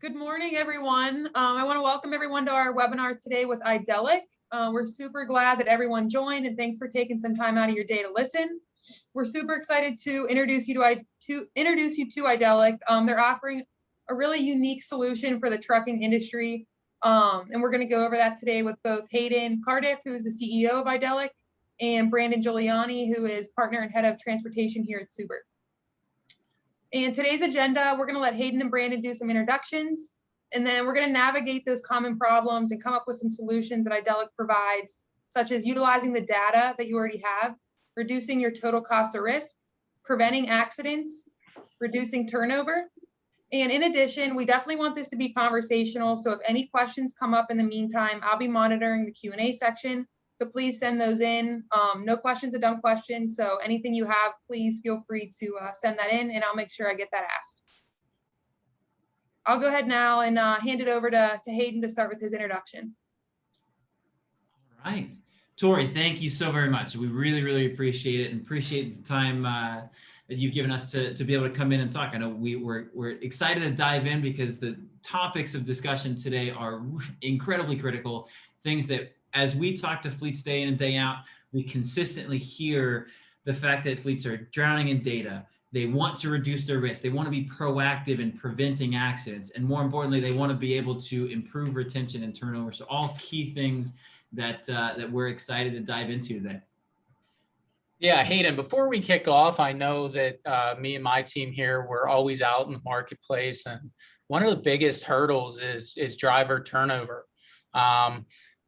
Good morning, everyone. I want to welcome everyone to our webinar today with Idelic. We're super glad that everyone joined, and thanks for taking some time out of your day to listen. We're super excited to introduce you to Idelic. They're offering a really unique solution for the trucking industry, and we're going to go over that today with both Hayden Cardiff, who is the CEO of Idelic, and Brandon Guiliani, who is partner and head of transportation here at Seubert. And today's agenda, we're going to let Hayden and Brandon do some introductions, and then we're going to navigate those common problems and come up with some solutions that Idelic provides, such as utilizing the data that you already have, reducing your total cost of risk, preventing accidents, reducing turnover. And in addition, we definitely want this to be conversational. So if any questions come up in the meantime, I'll be monitoring the Q&A section. So please send those in. No question's a dumb question. So anything you have, please feel free to send that in, and I'll make sure I get that asked. I'll go ahead now and hand it over to Hayden to start with his introduction. All right. Tori, thank you so very much. We really, really appreciate it and appreciate the time that you've given us to be able to come in and talk. I know we're excited to dive in because the topics of discussion today are incredibly critical, things that as we talk to fleets day in and day out, we consistently hear the fact that fleets are drowning in data. They want to reduce their risk. They want to be proactive in preventing accidents. And more importantly, they want to be able to improve retention and turnover. So all key things that we're excited to dive into today. Yeah, Hayden, before we kick off, I know that me and my team here, we're always out in the marketplace. And one of the biggest hurdles is driver turnover.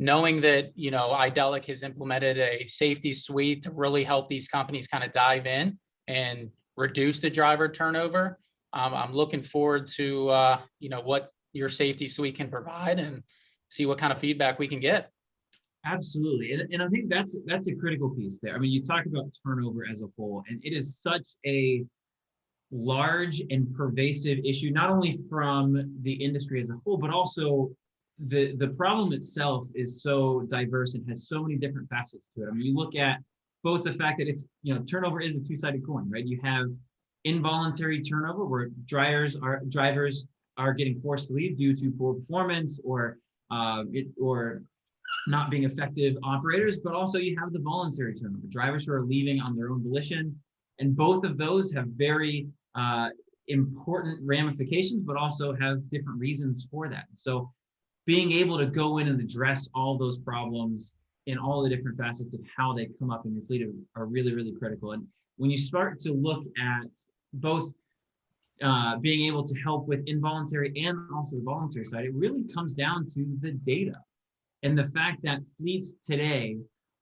Knowing that, Idelic has implemented a safety suite to really help these companies kind of dive in and reduce the driver turnover. I'm looking forward to, what your safety suite can provide and see what kind of feedback we can get. Absolutely. And I think that's a critical piece there. I mean, you talk about turnover as a whole, and it is such a large and pervasive issue, not only from the industry as a whole, but also the problem itself is so diverse and has so many different facets to it. I mean, you look at both the fact that it's, turnover is a two-sided coin, right? You have involuntary turnover where drivers are getting forced to leave due to poor performance or not being effective operators, but also you have the voluntary turnover, drivers who are leaving on their own volition. And both of those have very important ramifications, but also have different reasons for that. So being able to go in and address all those problems in all the different facets of how they come up in your fleet are really, really critical. And when you start to look at both being able to help with involuntary and also the voluntary side, it really comes down to the data and the fact that fleets today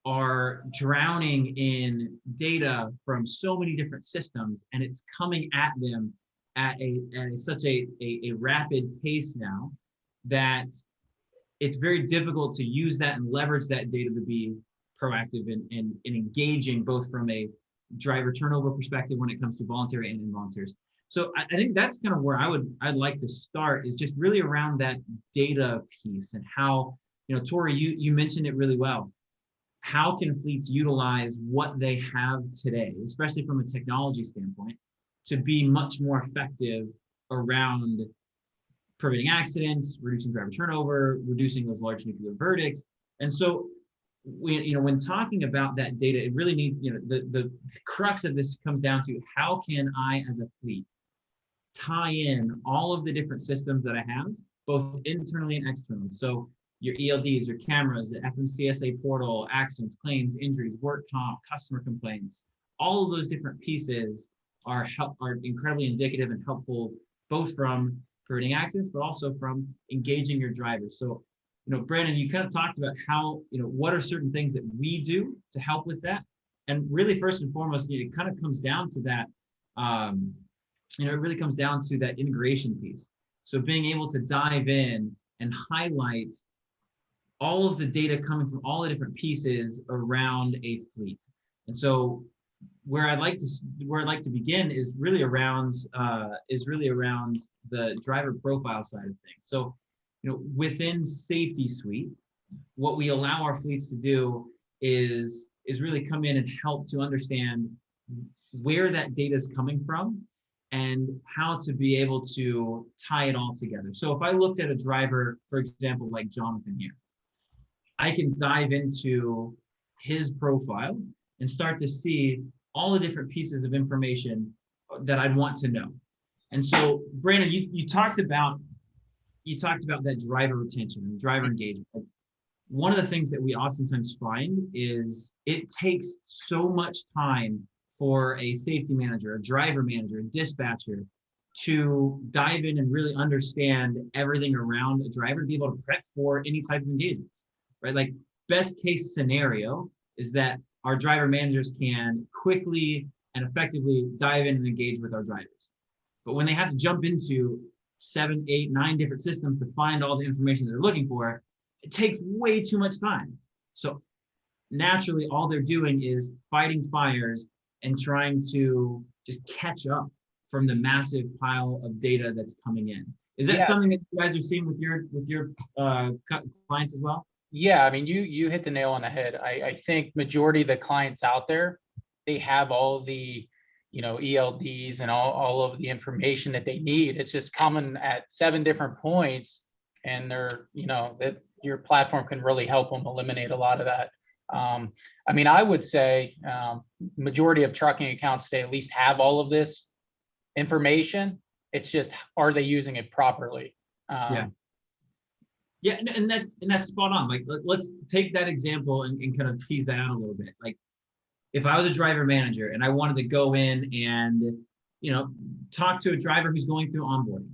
are drowning in data from so many different systems, and it's coming at them at such a rapid pace now that it's very difficult to use that and leverage that data to be proactive and engaging, both from a driver turnover perspective when it comes to voluntary and involuntaries. So I think that's kind of where I'd like to start, is just really around that data piece and how, Tori, you mentioned it really well. How can fleets utilize what they have today, especially from a technology standpoint, to be much more effective around preventing accidents, reducing driver turnover, reducing those large nuclear verdicts? And so, when talking about that data, it really needs, the crux of this comes down to how can I, as a fleet, tie in all of the different systems that I have, both internally and externally. So your ELDs, your cameras, the FMCSA portal, accidents, claims, injuries, work comp, customer complaints, all of those different pieces are incredibly indicative and helpful, both from preventing accidents, but also from engaging your drivers. So, Brandon, you kind of talked about how, what are certain things that we do to help with that? And really, first and foremost, it kind of comes down to that, it really comes down to that integration piece. So being able to dive in and highlight all of the data coming from all the different pieces around a fleet. And so where I'd like to begin is really around the driver profile side of things. So, within Safety Suite, what we allow our fleets to do is really come in and help to understand where that data is coming from and how to be able to tie it all together. So if I looked at a driver, for example, like Jonathan here, I can dive into his profile and start to see all the different pieces of information that I'd want to know. And so, Brandon, you talked about that driver retention and driver engagement. One of the things that we oftentimes find is it takes so much time for a safety manager, a driver manager, a dispatcher to dive in and really understand everything around a driver to be able to prep for any type of engagements, right? Like, best case scenario is that our driver managers can quickly and effectively dive in and engage with our drivers. But when they have to jump into 7, 8, 9 different systems to find all the information they're looking for, it takes way too much time. So naturally, all they're doing is fighting fires and trying to just catch up from the massive pile of data that's coming in. Is that something that you guys are seeing with your clients as well? Yeah, I mean, you hit the nail on the head. I think majority of the clients out there, they have all the, ELDs and all of the information that they need. It's just coming at 7 different points, and they're, that your platform can really help them eliminate a lot of that. I mean, I would say majority of trucking accounts today at least have all of this information. It's just, are they using it properly? Yeah, and that's spot on. Like, let's take that example and kind of tease that out a little bit. Like, if I was a driver manager and I wanted to go in and, talk to a driver who's going through onboarding,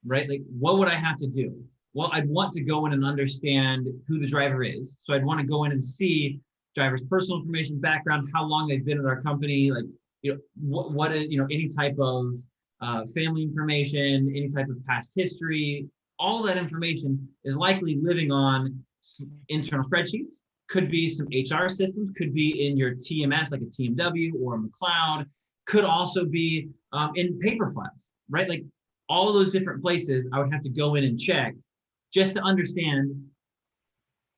right? Like, what would I have to do? Well, I'd want to go in and understand who the driver is. So I'd want to go in and see driver's personal information, background, how long they've been at our company, like, what is, any type of family information, any type of past history. All that information is likely living on internal spreadsheets, could be some HR systems, could be in your TMS, like a TMW or a McLeod, could also be in paper files, right? Like, all of those different places I would have to go in and check just to understand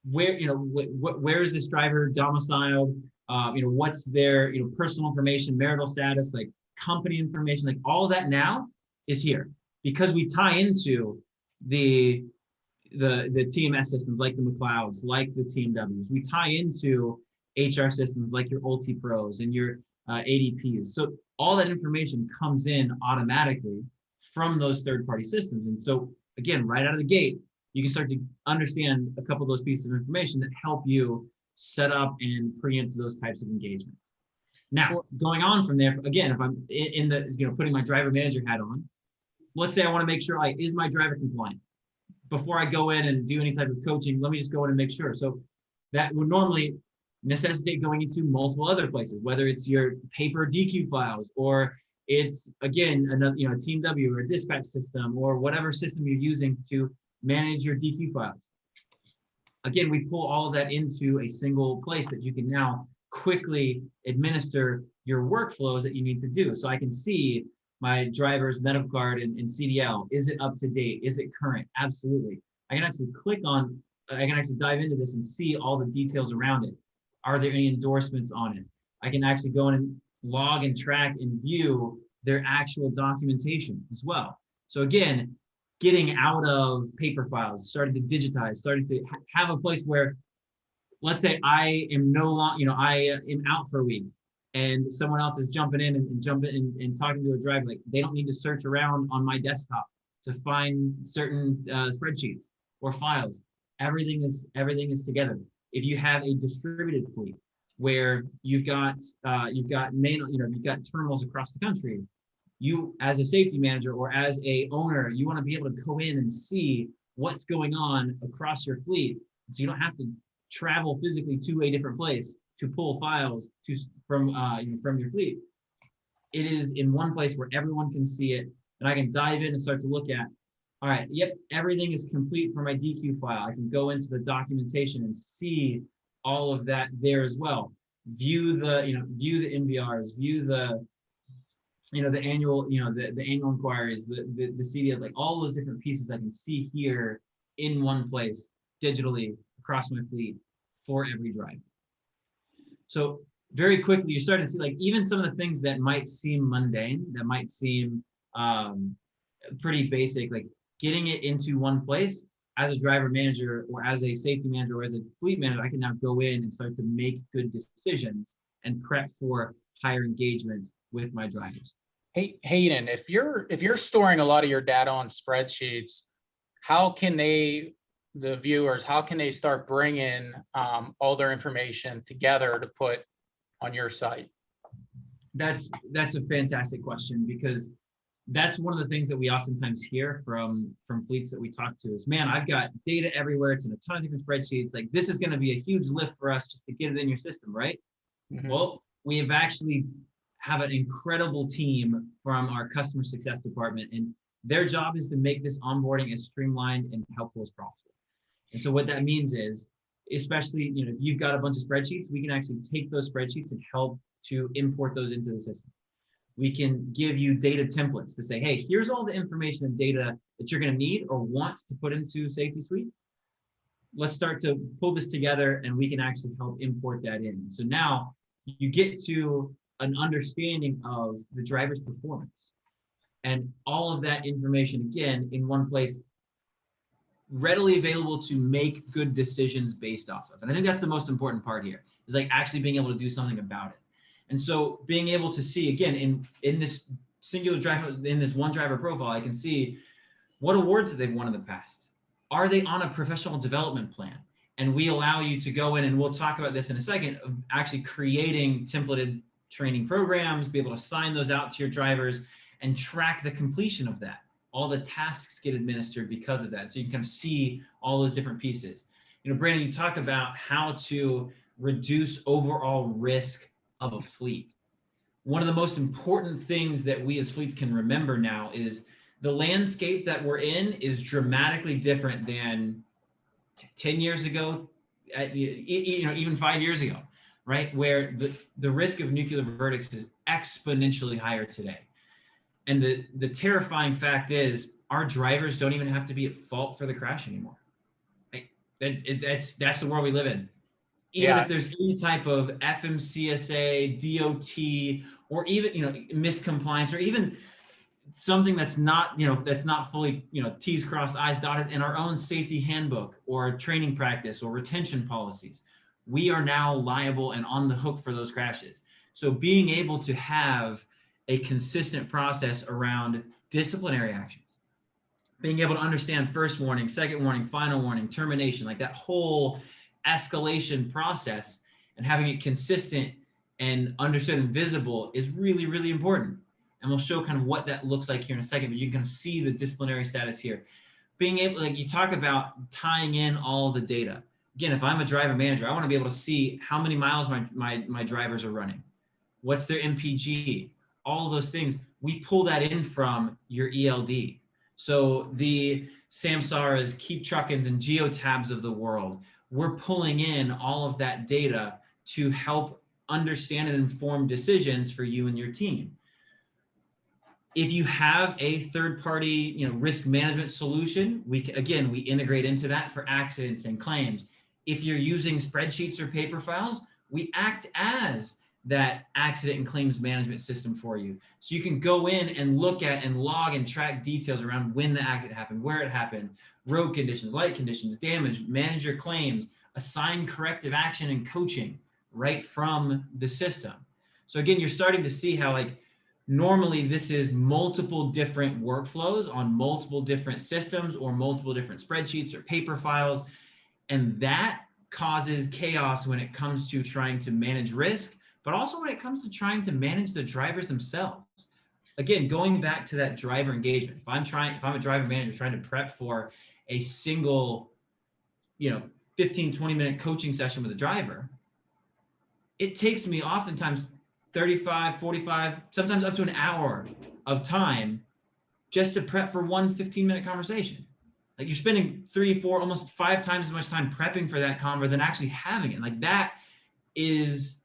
where, where is this driver domiciled, what's their, personal information, marital status, like company information, like all of that now is here because we tie into the TMS systems like the McLeods, like the TMWs. We tie into HR systems like your Ulti Pros and your ADPs. So all that information comes in automatically from those third-party systems. And so again, right out of the gate, you can start to understand a couple of those pieces of information that help you set up and preempt those types of engagements. Now, going on from there, again, if I'm in the, putting my driver manager hat on, let's say I want to make sure, is my driver compliant? Before I go in and do any type of coaching, let me just go in and make sure. So that would normally necessitate going into multiple other places, whether it's your paper DQ files, or it's, again, another, a TeamW or a dispatch system, or whatever system you're using to manage your DQ files. Again, we pull all of that into a single place that you can now quickly administer your workflows that you need to do. So I can see my driver's medical card and CDL. Is it up to date? Is it current? Absolutely. I can actually dive into this and see all the details around it. Are there any endorsements on it? I can actually go in and log and track and view their actual documentation as well. So again, getting out of paper files, starting to digitize, starting to have a place where, let's say I am no longer, I am out for a week and someone else is jumping in and talking to a driver. Like, they don't need to search around on my desktop to find certain spreadsheets or files. Everything is together. If you have a distributed fleet where you've got terminals across the country, you as a safety manager or as a owner, you want to be able to go in and see what's going on across your fleet, so you don't have to travel physically to a different place to pull files from your fleet. It is in one place where everyone can see it, and I can dive in and start to look at, all right, yep, everything is complete for my DQ file. I can go into the documentation and see all of that there as well. View the NVRs, view the annual, the annual inquiries, the CDL, like all those different pieces I can see here in one place digitally across my fleet for every driver. So very quickly, you're starting to see, like, even some of the things that might seem mundane, that might seem pretty basic, like getting it into one place. As a driver manager or as a safety manager or as a fleet manager, I can now go in and start to make good decisions and prep for higher engagements with my drivers. Hey, Hayden, if you're storing a lot of your data on spreadsheets, how can the viewers, how can they start bringing all their information together to put on your site? That's a fantastic question, because that's one of the things that we oftentimes hear from fleets that we talk to is, man, I've got data everywhere. It's in a ton of different spreadsheets. Like, this is going to be a huge lift for us just to get it in your system, right? Mm-hmm. Well, we have actually have an incredible team from our customer success department, and their job is to make this onboarding as streamlined and helpful as possible. And so what that means is, especially, if you've got a bunch of spreadsheets, we can actually take those spreadsheets and help to import those into the system. We can give you data templates to say, hey, here's all the information and data that you're going to need or want to put into Safety Suite. Let's start to pull this together, and we can actually help import that in. So now you get to an understanding of the driver's performance and all of that information, again, in one place, readily available to make good decisions based off of. And I think that's the most important part here, is like actually being able to do something about it. And so being able to see, again, in this singular driver, in this one driver profile, I can see what awards that they've won in the past. Are they on a professional development plan? And we allow you to go in, and we'll talk about this in a second, of actually creating templated training programs, be able to sign those out to your drivers and track the completion of that. All the tasks get administered because of that. So you can kind of see all those different pieces. Brandon, you talk about how to reduce overall risk of a fleet. One of the most important things that we as fleets can remember now is the landscape that we're in is dramatically different than 10 years ago, even 5 years ago, right? Where the risk of nuclear verdicts is exponentially higher today. And the terrifying fact is our drivers don't even have to be at fault for the crash anymore. That's the world we live in. Even if there's any type of FMCSA, DOT, or even, miscompliance, or even something that's not fully, T's crossed, I's dotted in our own safety handbook or training practice or retention policies, we are now liable and on the hook for those crashes. So being able to have a consistent process around disciplinary actions, being able to understand first warning, second warning, final warning, termination, like that whole escalation process, and having it consistent and understood and visible is really, really important. And we'll show kind of what that looks like here in a second, but you can see the disciplinary status here. Being able, like you talk about tying in all the data. Again, if I'm a driver manager, I want to be able to see how many miles my drivers are running. What's their MPG? All of those things, we pull that in from your ELD. So the Samsaras, Keep Truckins, and Geotabs of the world, we're pulling in all of that data to help understand and inform decisions for you and your team. If you have a third-party, risk management solution, we integrate into that for accidents and claims. If you're using spreadsheets or paper files, we act as that accident and claims management system for you. So you can go in and look at and log and track details around when the accident happened, where it happened, road conditions, light conditions, damage, manage your claims, assign corrective action and coaching right from the system. So again, you're starting to see how normally this is multiple different workflows on multiple different systems or multiple different spreadsheets or paper files. And that causes chaos when it comes to trying to manage risk, but also when it comes to trying to manage the drivers themselves. Again, going back to that driver engagement, if I'm a driver manager trying to prep for a single, 15, 20-minute coaching session with a driver, it takes me oftentimes 35, 45, sometimes up to an hour of time just to prep for one 15-minute conversation. Like you're spending 3, 4, almost 5 times as much time prepping for that convo than actually having it. Like that is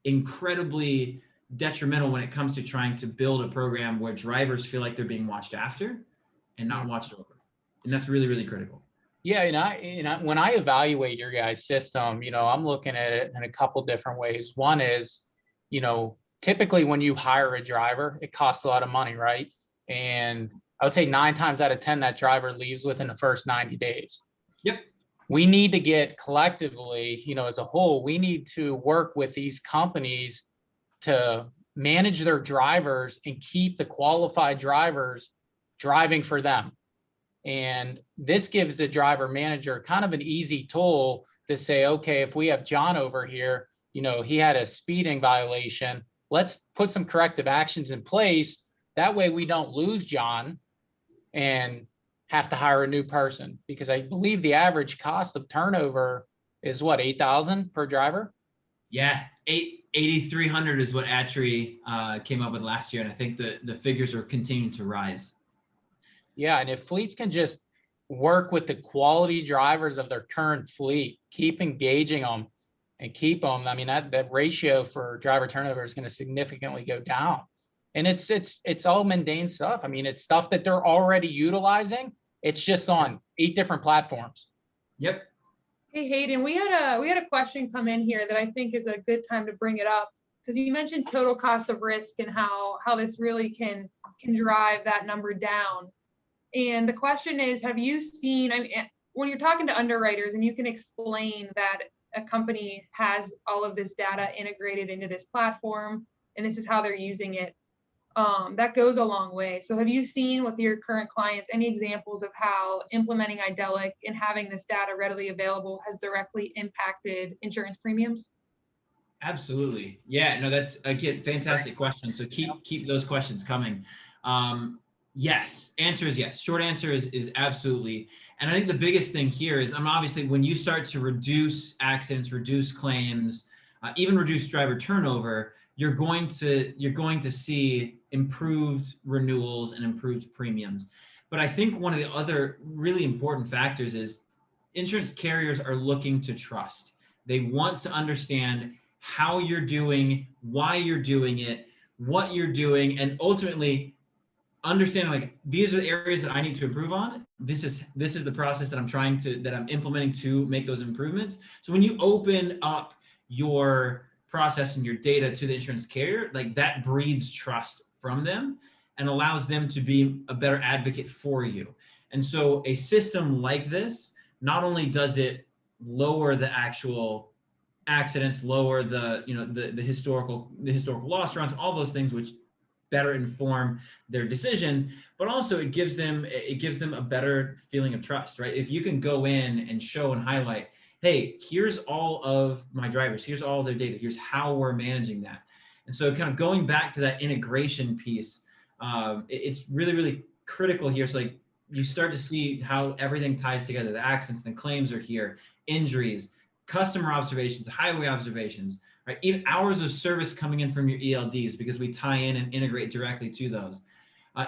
incredibly detrimental when it comes to trying to build a program where drivers feel like they're being watched after and not watched over. And that's really, really critical. Yeah, and when I evaluate your guys' system, I'm looking at it in a couple different ways. One is, typically when you hire a driver, it costs a lot of money, right? And I would say 9 times out of 10, that driver leaves within the first 90 days. Yep. We need to get collectively, as a whole, we need to work with these companies to manage their drivers and keep the qualified drivers driving for them. And this gives the driver manager kind of an easy tool to say, okay, if we have John over here, he had a speeding violation, let's put some corrective actions in place. That way we don't lose John and have to hire a new person, because I believe the average cost of turnover is what, $8,000 per driver? Yeah, 8,300 is what Atri came up with last year, and I think the figures are continuing to rise. Yeah, and if fleets can just work with the quality drivers of their current fleet, keep engaging them and keep them, I mean, that ratio for driver turnover is going to significantly go down. And it's all mundane stuff. I mean, it's stuff that they're already utilizing. It's just on 8 different platforms. Yep. Hey, Hayden, we had a question come in here that I think is a good time to bring it up, because you mentioned total cost of risk and how this really can drive that number down. And the question is, have you seen, I mean, when you're talking to underwriters and you can explain that a company has all of this data integrated into this platform and this is how they're using it, that goes a long way. So have you seen with your current clients any examples of how implementing Idelic and having this data readily available has directly impacted insurance premiums? Absolutely. Yeah, no, that's again, fantastic question. So keep those questions coming. Yes, answer is yes. Short answer is absolutely. And I think the biggest thing here is, obviously when you start to reduce accidents, reduce claims, even reduce driver turnover, you're going to see improved renewals and improved premiums. But I think one of the other really important factors is insurance carriers are looking to trust. They want to understand how you're doing, why you're doing it, what you're doing, and ultimately understanding, like, these are the areas that I need to improve on. This is the process that I'm implementing to make those improvements. So when you open up your process and your data to the insurance carrier, like, that breeds trust from them and allows them to be a better advocate for you. And so a system like this, not only does it lower the actual accidents, lower the historical loss runs, all those things which better inform their decisions, but also it gives them a better feeling of trust, right? If you can go in and show and highlight, hey, here's all of my drivers, here's all their data, here's how we're managing that. And so kind of going back to that integration piece, it's really, really critical here. So like, you start to see how everything ties together. The accidents and claims are here, injuries, customer observations, highway observations, right? Even hours of service coming in from your ELDs, because we tie in and integrate directly to those.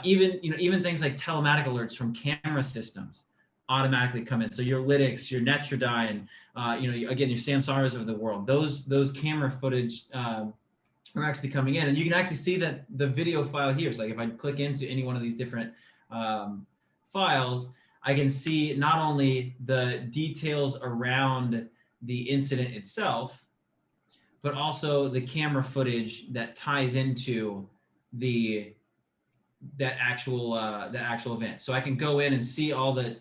Even things like telematic alerts from camera systems automatically come in. So your Lytics, your Netrodyne, again, your Samsaras of the world, those camera footage are actually coming in, and you can actually see that the video file here. So like, if I click into any one of these different files, I can see not only the details around the incident itself, but also the camera footage that ties into that actual event. So I can go in and see all the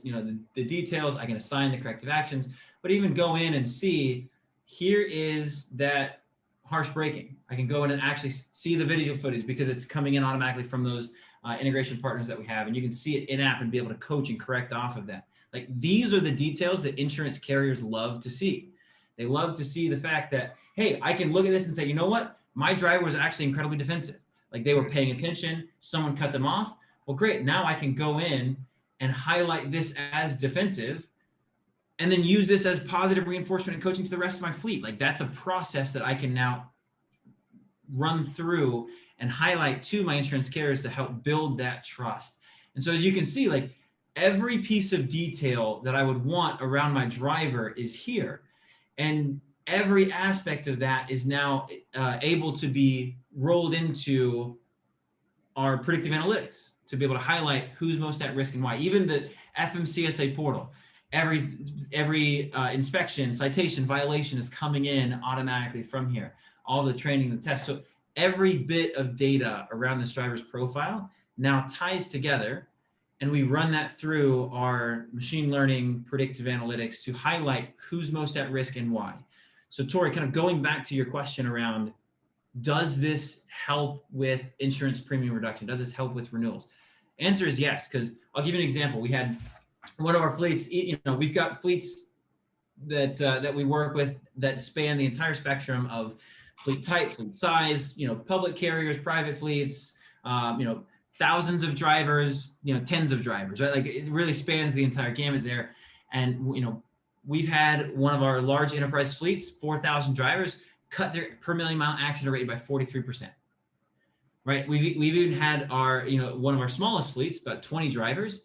details. I can assign the corrective actions, but even go in and see, here is that harsh braking. I can go in and actually see the video footage because it's coming in automatically from those integration partners that we have, and you can see it in app and be able to coach and correct off of that. Like, these are the details that insurance carriers love to see. They love to see the fact that, hey, I can look at this and say, you know what? My driver was actually incredibly defensive. Like, they were paying attention, someone cut them off. Well, great. Now I can go in and highlight this as defensive and then use this as positive reinforcement and coaching to the rest of my fleet. Like, that's a process that I can now run through and highlight to my insurance carriers to help build that trust. And so as you can see, like, every piece of detail that I would want around my driver is here. And every aspect of that is now able to be rolled into our predictive analytics to be able to highlight who's most at risk and why. Even the FMCSA portal, every inspection, citation, violation is coming in automatically from here. All the training, the tests. So every bit of data around this driver's profile now ties together, and we run that through our machine learning predictive analytics to highlight who's most at risk and why. So Tori, kind of going back to your question around, does this help with insurance premium reduction? Does this help with renewals? Answer is yes, because I'll give you an example. We had one of our fleets, we've got fleets that we work with that span the entire spectrum of fleet type, fleet size, public carriers, private fleets, thousands of drivers, tens of drivers, right? Like it really spans the entire gamut there. And, we've had one of our large enterprise fleets, 4,000 drivers, cut their per million mile accident rate by 43%, right? We've even had our, one of our smallest fleets, about 20 drivers,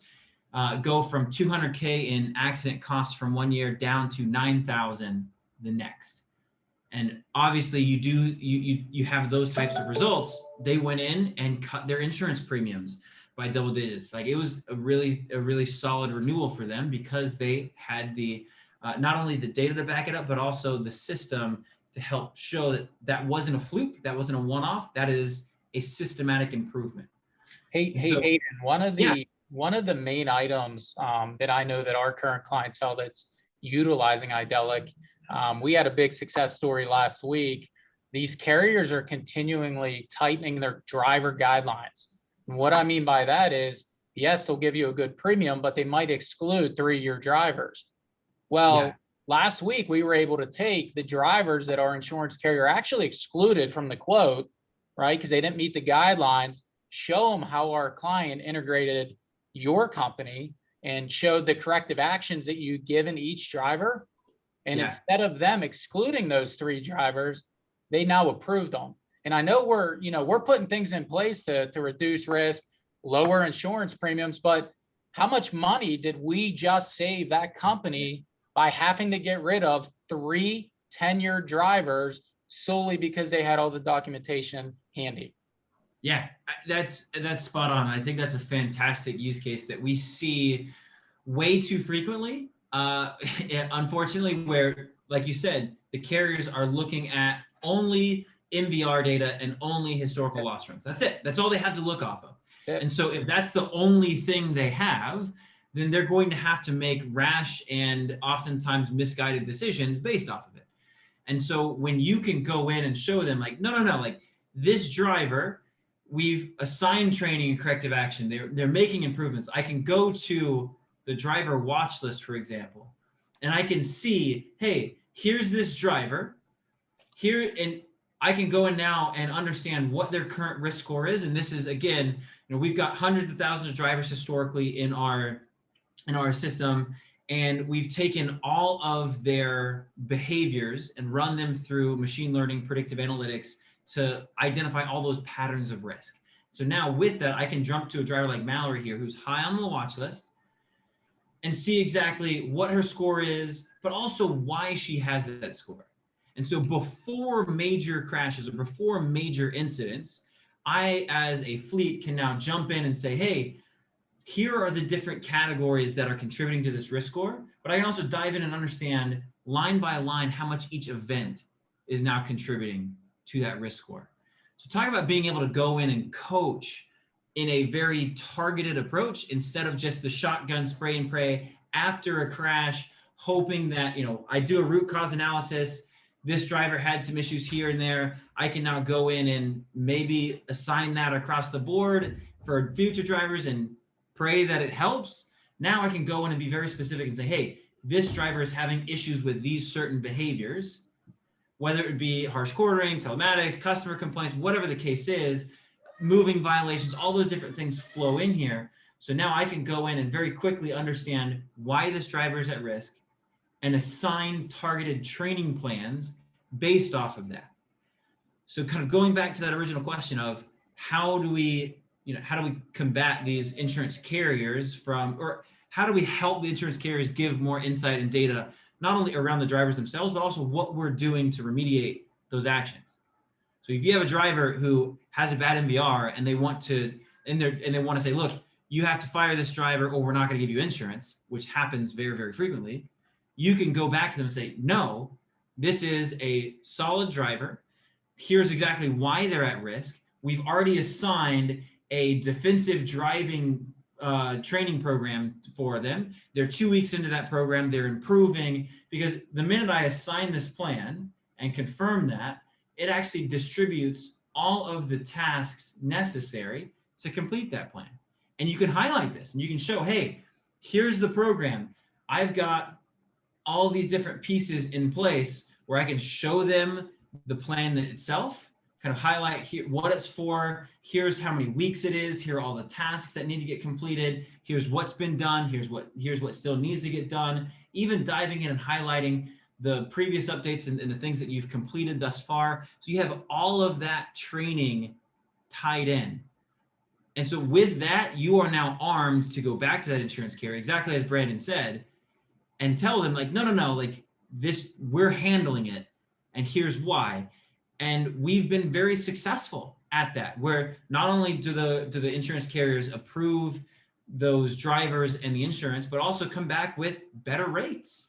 go from 200K in accident costs from one year down to 9,000 the next. And obviously you have those types of results. They went in and cut their insurance premiums by double digits. Like it was a really solid renewal for them because they had the, not only the data to back it up, but also the system to help show that that wasn't a fluke, that wasn't a one-off, that is a systematic improvement. Hey, Hayden, one of the main items that I know that our current clientele that's utilizing Idelic, we had a big success story last week. These carriers are continually tightening their driver guidelines. And what I mean by that is, yes, they'll give you a good premium, but they might exclude 3-year drivers. Well, last week we were able to take the drivers that our insurance carrier actually excluded from the quote, right? Because they didn't meet the guidelines, show them how our client integrated your company and showed the corrective actions that you given each driver. And instead of them excluding those 3 drivers, they now approved them. And I know we're putting things in place to reduce risk, lower insurance premiums, but how much money did we just save that company by having to get rid of 3 tenured drivers solely because they had all the documentation handy? Yeah, that's spot on. I think that's a fantastic use case that we see way too frequently. Unfortunately, where, like you said, the carriers are looking at only MVR data and only historical loss runs. That's it. That's all they have to look off of. And so if that's the only thing they have, then they're going to have to make rash and oftentimes misguided decisions based off of it. And so when you can go in and show them like, no, like this driver, we've assigned training and corrective action. They're making improvements. I can go to the driver watch list, for example, and I can see, hey, here's this driver here, and I can go in now and understand what their current risk score is. And this is, again, we've got hundreds of thousands of drivers historically in our system, and we've taken all of their behaviors and run them through machine learning predictive analytics to identify all those patterns of risk. So now with that, I can jump to a driver like Mallory here, who's high on the watch list, and see exactly what her score is, but also why she has that score. And so before major crashes or before major incidents, I, as a fleet, can now jump in and say, hey, here are the different categories that are contributing to this risk score, but I can also dive in and understand line by line how much each event is now contributing to that risk score. So talk about being able to go in and coach in a very targeted approach instead of just the shotgun spray and pray after a crash, hoping that, I do a root cause analysis. This driver had some issues here and there. I can now go in and maybe assign that across the board for future drivers and pray that it helps. Now I can go in and be very specific and say, hey, this driver is having issues with these certain behaviors, whether it be harsh quartering, telematics, customer complaints, whatever the case is, moving violations, all those different things flow in here. So now I can go in and very quickly understand why this driver is at risk and assign targeted training plans based off of that. So kind of going back to that original question of how do we combat these insurance carriers or how do we help the insurance carriers give more insight and data, not only around the drivers themselves, but also what we're doing to remediate those actions. So if you have a driver who has a bad MVR and they want to say, look, you have to fire this driver or we're not going to give you insurance, which happens very, very frequently, you can go back to them and say, no, this is a solid driver. Here's exactly why they're at risk. We've already assigned a defensive driving training program for them. They're 2 weeks into that program. They're improving, because the minute I assign this plan and confirm that, it actually distributes all of the tasks necessary to complete that plan. And you can highlight this and you can show, hey, here's the program. I've got all these different pieces in place where I can show them the plan itself, kind of highlight here what it's for. Here's how many weeks it is. Here are all the tasks that need to get completed. Here's what's been done. Here's what still needs to get done. Even diving in and highlighting the previous updates and the things that you've completed thus far. So you have all of that training tied in. And so with that, you are now armed to go back to that insurance carrier, exactly as Brandon said, and tell them like, no, like this, we're handling it, and here's why. And we've been very successful at that, where not only do the insurance carriers approve those drivers and the insurance, but also come back with better rates.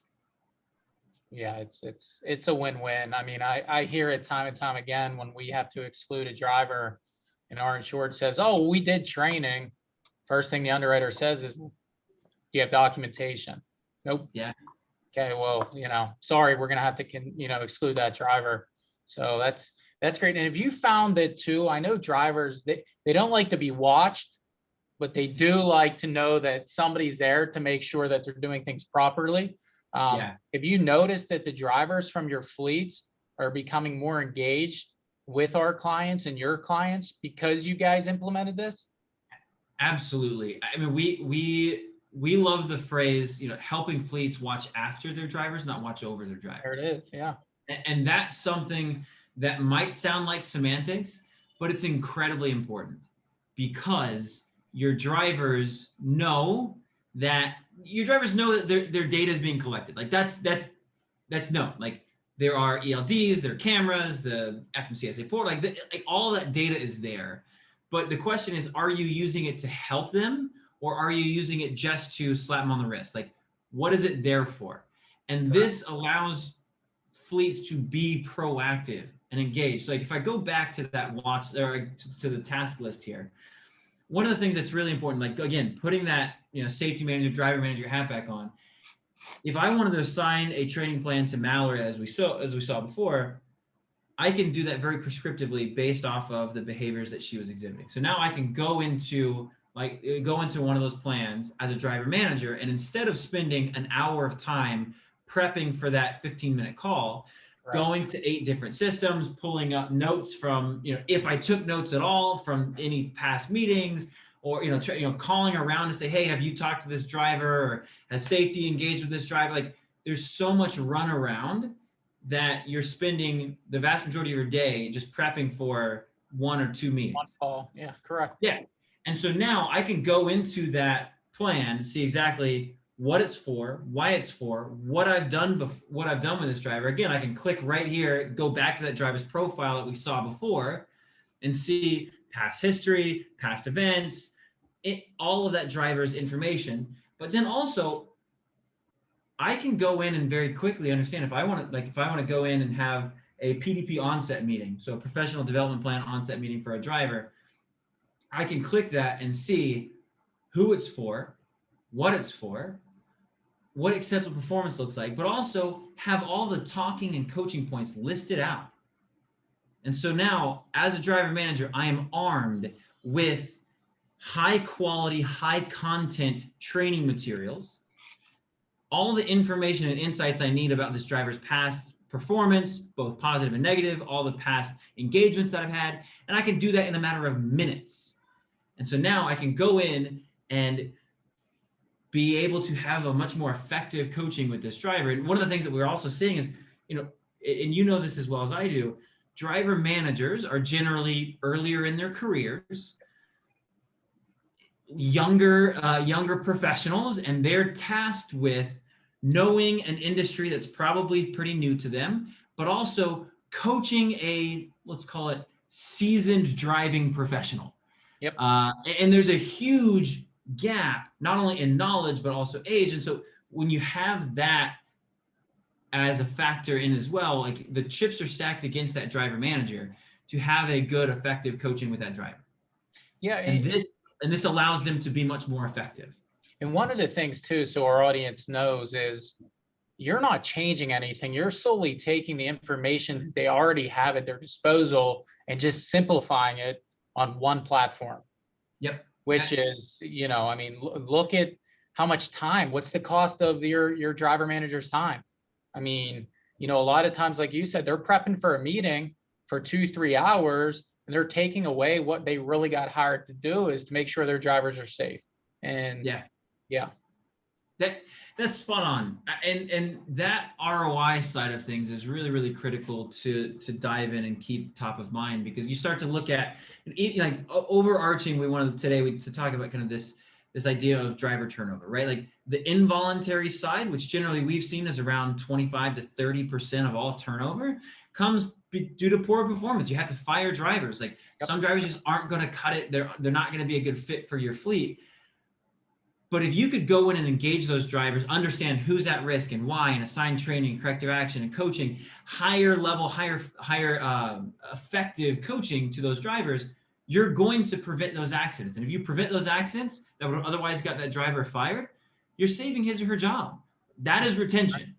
Yeah, it's a win-win. I mean, I hear it time and time again when we have to exclude a driver and our insured says, oh, we did training. First thing the underwriter says is, do you have documentation? Nope. Yeah. Okay, well, sorry, we're gonna have to exclude that driver. So that's great. And if you found that too, I know drivers, they don't like to be watched, but they do like to know that somebody's there to make sure that they're doing things properly. If you notice that the drivers from your fleets are becoming more engaged with our clients and your clients because you guys implemented this? Absolutely. I mean, we love the phrase, helping fleets watch after their drivers, not watch over their drivers. There it is. Yeah. And that's something that might sound like semantics, but it's incredibly important, because your drivers know that their data is being collected. Like that's known. Like there are ELDs, there are cameras, the FMCSA portal, like all that data is there. But the question is, are you using it to help them, or are you using it just to slap them on the wrist? Like, what is it there for? And this allows fleets to be proactive and engaged. So like if I go back to that watch, or to the task list here, one of the things that's really important, like again, putting that safety manager, driver manager hat back on. If I wanted to assign a training plan to Mallory, as we saw before, I can do that very prescriptively based off of the behaviors that she was exhibiting. So now I can go into one of those plans as a driver manager, and instead of spending an hour of time prepping for that 15-minute call, going to 8 different systems, pulling up notes from, if I took notes at all from any past meetings, or, calling around to say, hey, have you talked to this driver, or has safety engaged with this driver? Like there's so much run around that you're spending the vast majority of your day just prepping for 1 or 2 meetings. One call. Yeah, correct. Yeah. And so now I can go into that plan, see exactly what it's for, why it's for, what I've done with this driver. Again, I can click right here, go back to that driver's profile that we saw before, and see past history, past events, all of that driver's information. But then also, I can go in and very quickly understand if I want to go in and have a PDP onset meeting, so a professional development plan onset meeting for a driver, I can click that and see who it's for, what it's for, what acceptable performance looks like, but also have all the talking and coaching points listed out. And so now, as a driver manager, I am armed with high quality, high content training materials, all the information and insights I need about this driver's past performance, both positive and negative, all the past engagements that I've had, and I can do that in a matter of minutes. And so now I can go in and be able to have a much more effective coaching with this driver. And one of the things that we're also seeing is, and this as well as I do, driver managers are generally earlier in their careers, younger professionals, and they're tasked with knowing an industry that's probably pretty new to them, but also coaching let's call it seasoned driving professional. Yep. And there's a huge gap, not only in knowledge, but also age. And so when you have that as a factor in as well, like the chips are stacked against that driver manager to have a good, effective coaching with that driver. Yeah. And this allows them to be much more effective. And one of the things too, so our audience knows, is you're not changing anything. You're solely taking the information that they already have at their disposal and just simplifying it on one platform. Yep. Which is, I mean, look at how much time, what's the cost of your driver manager's time? I mean, a lot of times, like you said, they're prepping for a meeting for 2-3 hours, and they're taking away what they really got hired to do, is to make sure their drivers are safe. And yeah. That's spot on. And that ROI side of things is really, really critical to dive in and keep top of mind, because you start to look at, like, overarching, we wanted today to talk about kind of this idea of driver turnover, right? Like the involuntary side, which generally we've seen is around 25 to 30% of all turnover, comes due to poor performance. You have to fire drivers. Like some drivers just aren't going to cut it. They're not going to be a good fit for your fleet. But if you could go in and engage those drivers, understand who's at risk and why, and assign training, corrective action, and coaching, higher level, higher effective coaching to those drivers, you're going to prevent those accidents. And if you prevent those accidents that would have otherwise got that driver fired, you're saving his or her job. That is retention.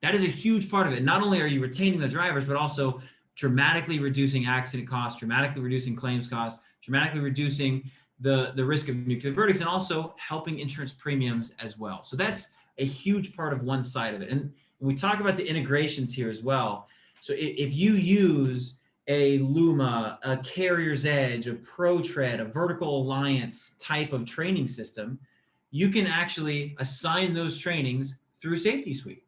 That is a huge part of it. Not only are you retaining the drivers, but also dramatically reducing accident costs, dramatically reducing claims costs, dramatically reducing the risk of nuclear verdicts, and also helping insurance premiums as well. So that's a huge part of one side of it. And when we talk about the integrations here as well, so if you use a Luma, a Carrier's Edge, a ProTread, a Vertical Alliance type of training system, you can actually assign those trainings through Safety Suite.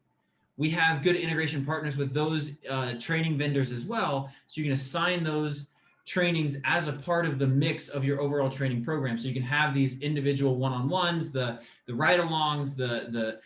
We have good integration partners with those training vendors as well, so you can assign those trainings as a part of the mix of your overall training program. So you can have these individual one-on-ones, the ride-alongs, the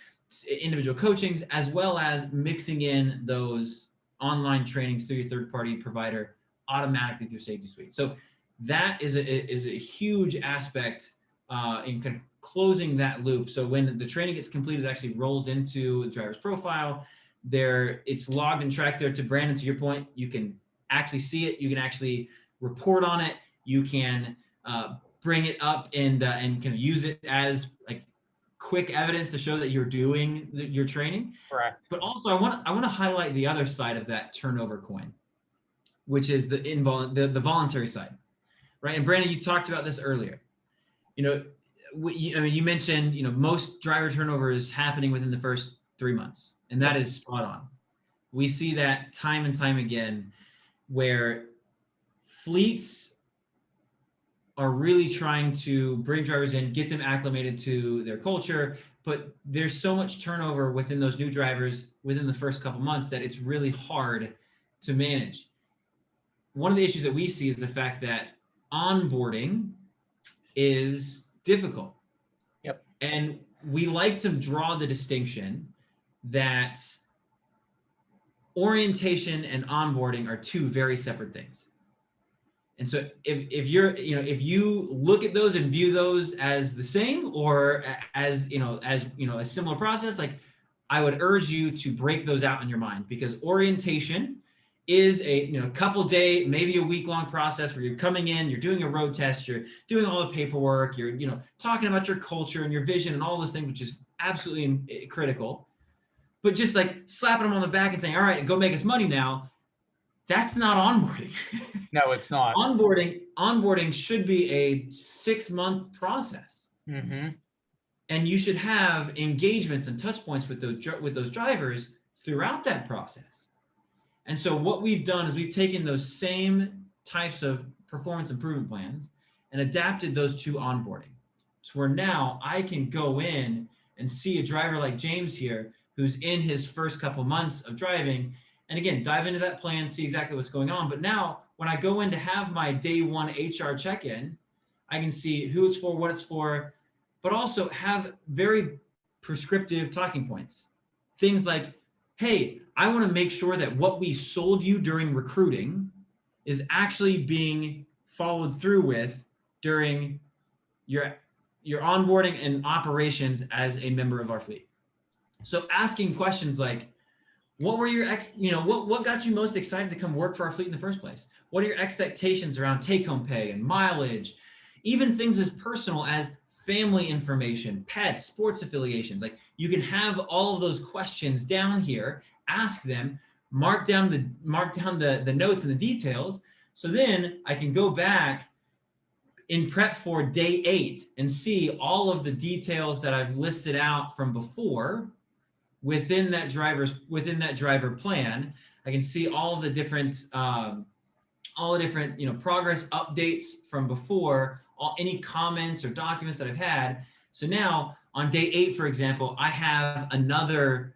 individual coachings, as well as mixing in those online trainings through your third-party provider automatically through Safety Suite. So that is a huge aspect in kind of closing that loop. So when the training gets completed, it actually rolls into the driver's profile. It's logged and tracked there. To Brandon, to your point, you can actually see it. You can actually report on it. You can bring it up and kind of use it as like quick evidence to show that you're doing your training. Correct. But also, I want to highlight the other side of that turnover coin, which is the voluntary side, right? And Brandon, you talked about this earlier. You mentioned most driver turnover is happening within the first 3 months, and that is spot on. We see that time and time again, where fleets are really trying to bring drivers in, get them acclimated to their culture, but there's so much turnover within those new drivers within the first couple months that it's really hard to manage. One of the issues that we see is the fact that onboarding is difficult. Yep. And we like to draw the distinction that orientation and onboarding are two very separate things. And so if you look at those and view those as the same, or as a similar process, like, I would urge you to break those out in your mind, because orientation is a couple day, maybe a week-long process where you're coming in, you're doing a road test, you're doing all the paperwork, you're talking about your culture and your vision and all those things, which is absolutely critical. But just like slapping them on the back and saying, all right, go make us money now, that's not onboarding. No, it's not. Onboarding should be a 6-month process. Mm-hmm. And you should have engagements and touch points with those drivers throughout that process. And so what we've done is we've taken those same types of performance improvement plans and adapted those to onboarding. So where now I can go in and see a driver like James here, who's in his first couple months of driving, and again, dive into that plan, see exactly what's going on. But now when I go in to have my day one HR check-in, I can see who it's for, what it's for, but also have very prescriptive talking points. Things like, hey, I want to make sure that what we sold you during recruiting is actually being followed through with during your onboarding and operations as a member of our fleet. So asking questions like, what were your what got you most excited to come work for our fleet in the first place? What are your expectations around take-home pay and mileage? even things as personal as family information, pets, sports affiliations. Like you can have all of those questions down here, ask them, mark down the notes and the details. So then I can go back in prep for day 8 and see all of the details that I've listed out from before within that driver plan. I can see all of the different progress updates from before, any comments or documents that I've had. So now on day 8, for example, I have another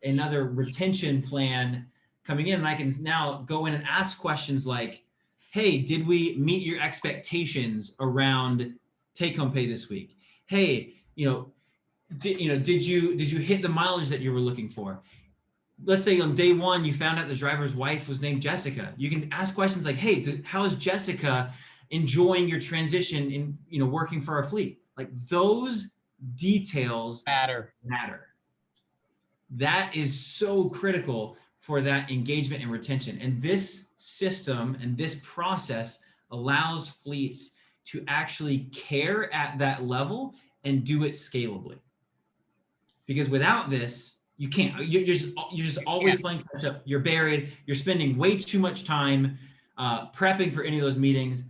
retention plan coming in, and I can now go in and ask questions like, hey, did we meet your expectations around take-home pay this week? Hey, did you hit the mileage that you were looking for? Let's say on day 1, you found out the driver's wife was named Jessica. You can ask questions like, hey, how is Jessica enjoying your transition in, working for our fleet? Like those details matter. That is so critical for that engagement and retention. And this system and this process allows fleets to actually care at that level and do it scalably. Because without this, you can't. You're just always playing catch up. You're buried. You're spending way too much time prepping for any of those meetings.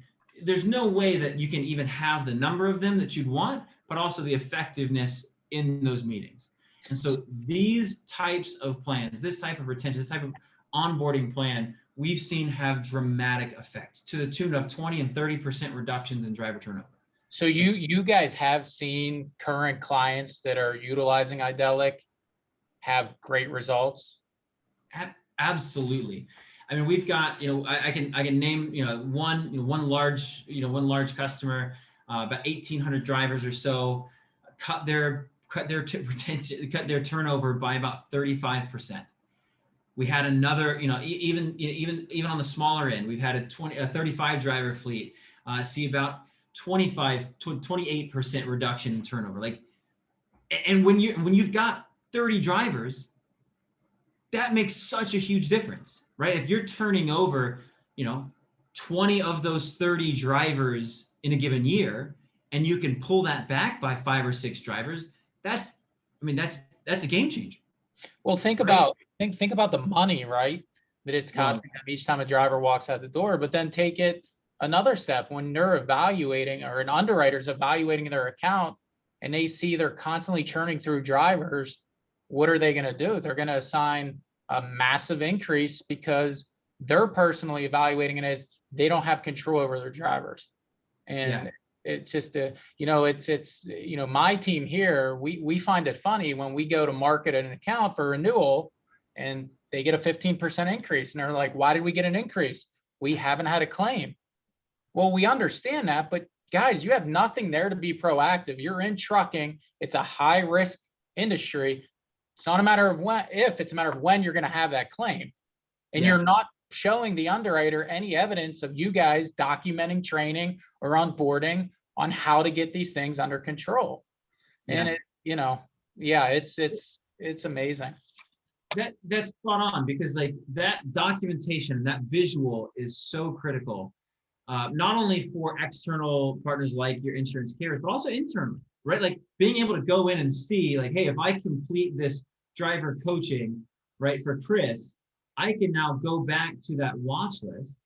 There's no way that you can even have the number of them that you'd want, but also the effectiveness in those meetings. And so these types of plans, this type of retention, this type of onboarding plan, we've seen have dramatic effects to the tune of 20 and 30% reductions in driver turnover. So you guys have seen current clients that are utilizing Idelic have great results? Absolutely. I mean, we've got, I can name, one large customer, about 1,800 drivers or so, cut their turnover by about 35%. We had another, even on the smaller end, we've had a 35 driver fleet see about 28% reduction in turnover. And when you've got 30 drivers, that makes such a huge difference, right? If you're turning over, 20 of those 30 drivers in a given year, and you can pull that back by 5 or 6 drivers, that's a game changer. Well, think about the money, right? That it's costing them each time a driver walks out the door, but then take it another step. When they're evaluating, or an underwriter's evaluating their account and they see they're constantly churning through drivers, what are they going to do? They're going to assign a massive increase because they're personally evaluating it as they don't have control over their drivers. And it's just my team here, we find it funny when we go to market an account for renewal and they get a 15% increase, and they're like, why did we get an increase? We haven't had a claim. Well, we understand that, but guys, you have nothing there to be proactive. You're in trucking. It's a high risk industry. It's not a matter of it's a matter of when you're going to have that claim. And you're not showing the underwriter any evidence of you guys documenting training or onboarding on how to get these things under control. And it's amazing. That's spot on, because that documentation, that visual is so critical, not only for external partners like your insurance carriers, but also internally, right? Like being able to go in and see, like, hey, if I complete this driver coaching, right, for Chris, I can now go back to that watch list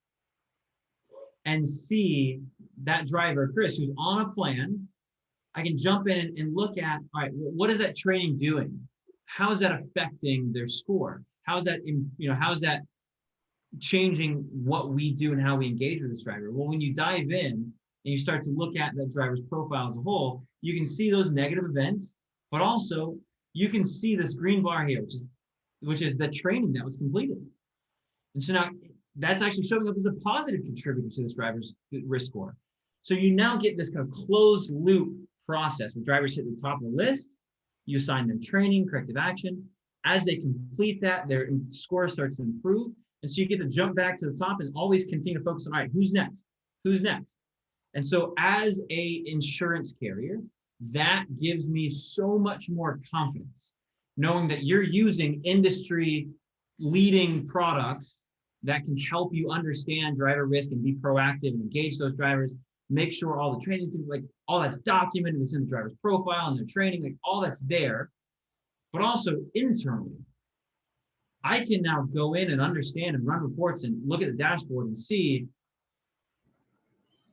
and see that driver, Chris, who's on a plan. I can jump in and look at, all right, what is that training doing? How is that affecting their score? How's that changing what we do and how we engage with this driver? Well, when you dive in and you start to look at that driver's profile as a whole, you can see those negative events, but also you can see this green bar here, which is the training that was completed. And so now that's actually showing up as a positive contributor to this driver's risk score. So you now get this kind of closed loop process where drivers hit the top of the list, you assign them training, corrective action. As they complete that, their score starts to improve. And so you get to jump back to the top and always continue to focus on, all right, who's next? Who's next? And so as a insurance carrier, that gives me so much more confidence, knowing that you're using industry leading products that can help you understand driver risk and be proactive and engage those drivers, make sure all the training's like all that's documented, it's in the driver's profile and their training, like all that's there. But also internally, I can now go in and understand and run reports and look at the dashboard and see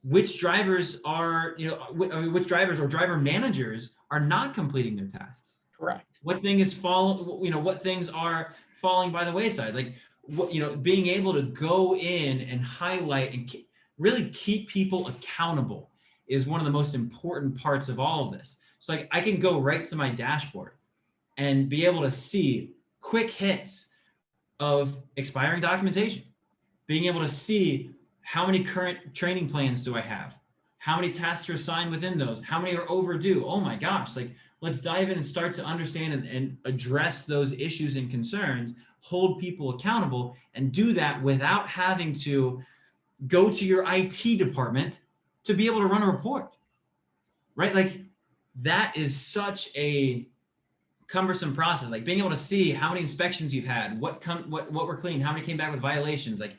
which drivers are, which drivers or driver managers are not completing their tasks. Correct. What thing is what things are falling by the wayside. Like being able to go in and highlight and really keep people accountable is one of the most important parts of all of this. So like I can go right to my dashboard and be able to see quick hits of expiring documentation, being able to see how many current training plans do I have, how many tasks are assigned within those, how many are overdue. Oh my gosh, like let's dive in and start to understand and address those issues and concerns, hold people accountable, and do that without having to go to your IT department to be able to run a report, right? Like that is such a cumbersome process. Like being able to see how many inspections you've had, what were clean, how many came back with violations, like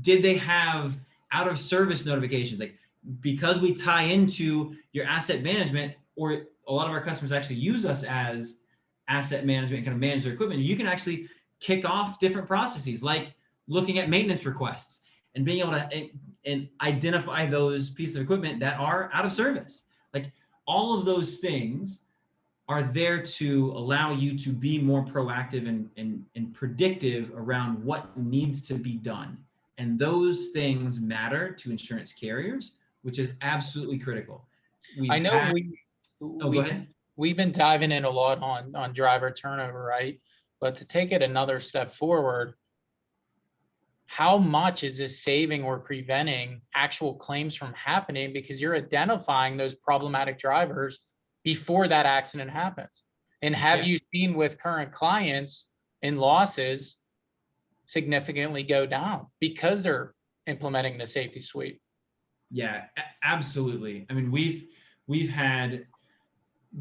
did they have out of service notifications? Like because we tie into your asset management, or a lot of our customers actually use us as asset management and kind of manage their equipment, you can actually kick off different processes like looking at maintenance requests and being able to and identify those pieces of equipment that are out of service. Like all of those things are there to allow you to be more proactive and predictive around what needs to be done. And those things matter to insurance carriers, which is absolutely critical. Go ahead. We've been diving in a lot on driver turnover, right? But to take it another step forward, how much is this saving or preventing actual claims from happening because you're identifying those problematic drivers before that accident happens? And have you seen with current clients in losses significantly go down because they're implementing the safety suite? Yeah, absolutely. I mean, we've had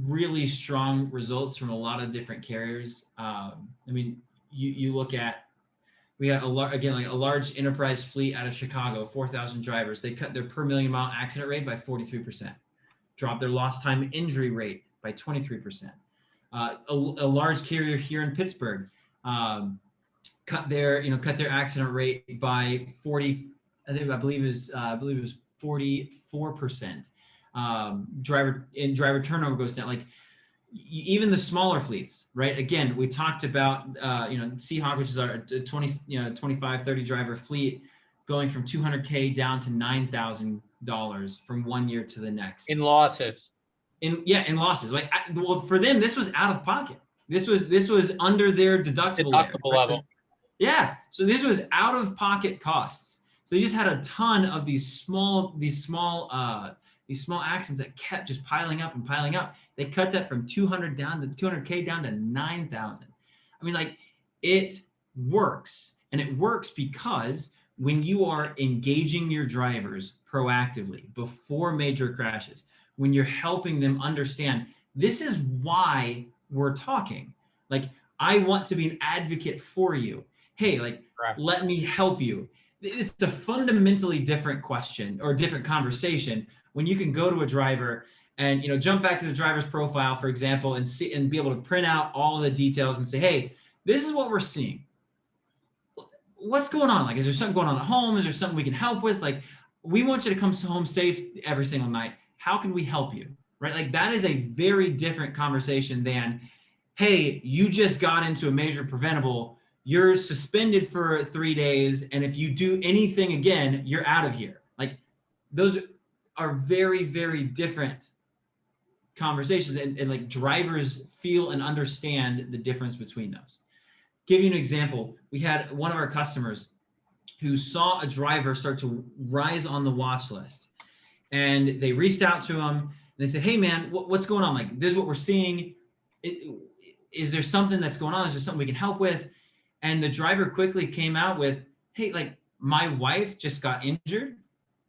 really strong results from a lot of different carriers. I mean, you look at, we got a large enterprise fleet out of Chicago, 4,000 drivers. They cut their per million mile accident rate by 43%, dropped their lost time injury rate by 23%. A large carrier here in Pittsburgh cut their accident rate by 40. I believe it was 44%. Driver turnover goes down. Like even the smaller fleets, right? Again, we talked about Seahawk, which is our 25, 30 driver fleet, going from $200K down to $9,000 from one year to the next. In losses. In losses. Like, well, for them, this was out of pocket. This was under their deductible level. Yeah. So this was out of pocket costs. So they just had a ton of these small accidents that kept just piling up and piling up. They cut that from 200K down to 9,000. I mean, like it works, and it works because when you are engaging your drivers proactively before major crashes, when you're helping them understand, this is why we're talking. Like, I want to be an advocate for you. Hey, like, let me help you. It's a fundamentally different question or different conversation when you can go to a driver and jump back to the driver's profile, for example, and see and be able to print out all of the details and say, hey, this is what we're seeing. What's going on? Like, is there something going on at home? Is there something we can help with? Like, we want you to come home safe every single night. How can we help you? Right? Like, that is a very different conversation than, hey, you just got into a major preventable. You're suspended for 3 days. And if you do anything again, you're out of here. Like, those are very, very different conversations. And like drivers feel and understand the difference between those. Give you an example. We had one of our customers who saw a driver start to rise on the watch list. And they reached out to him and they said, hey man, what's going on? Like, this is what we're seeing. Is there something that's going on? Is there something we can help with? And the driver quickly came out with, hey, like my wife just got injured